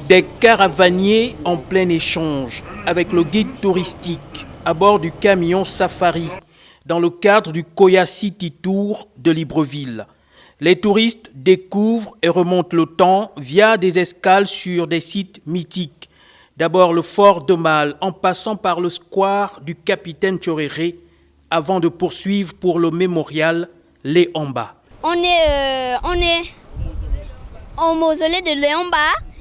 Des caravaniers en plein échange avec le guide touristique à bord du camion Safari dans le cadre du Koya City Tour de Libreville. Les touristes découvrent et remontent le temps via des escales sur des sites mythiques. D'abord le fort de Mal en passant par le square du capitaine Tchoréré avant de poursuivre pour le mémorial Léomba. On est au mausolée de Léomba,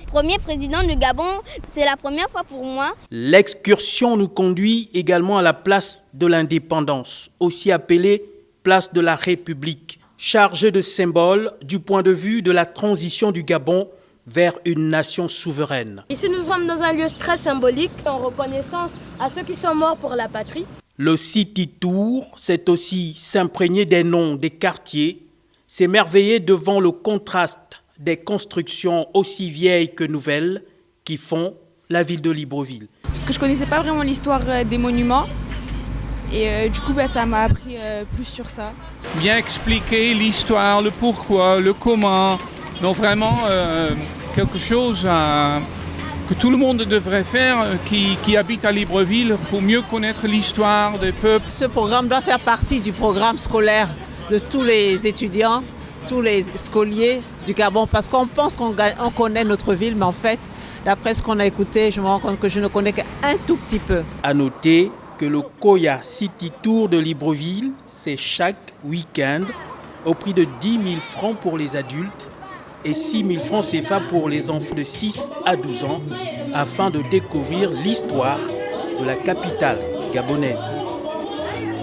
premier président du Gabon. C'est la première fois pour moi. L'excursion nous conduit également à la place de l'Indépendance, aussi appelée place de la République, chargée de symboles du point de vue de la transition du Gabon vers une nation souveraine. Ici, nous sommes dans un lieu très symbolique, en reconnaissance à ceux qui sont morts pour la patrie. Le City Tour, c'est aussi s'imprégner des noms des quartiers, s'émerveiller devant le contraste des constructions aussi vieilles que nouvelles qui font la ville de Libreville. Parce que je ne connaissais pas vraiment l'histoire des monuments et du coup ça m'a appris plus sur ça. Bien expliquer l'histoire, le pourquoi, le comment, donc vraiment quelque chose que tout le monde devrait faire qui habite à Libreville pour mieux connaître l'histoire des peuples. Ce programme doit faire partie du programme scolaire de tous les étudiants, tous les scoliers du Gabon, parce qu'on pense qu'on connaît notre ville, mais en fait, d'après ce qu'on a écouté, je me rends compte que je ne connais qu'un tout petit peu. À noter que le Koya City Tour de Libreville, c'est chaque week-end au prix de 10 000 francs pour les adultes et 6 000 francs CFA pour les enfants de 6 à 12 ans, afin de découvrir l'histoire de la capitale gabonaise.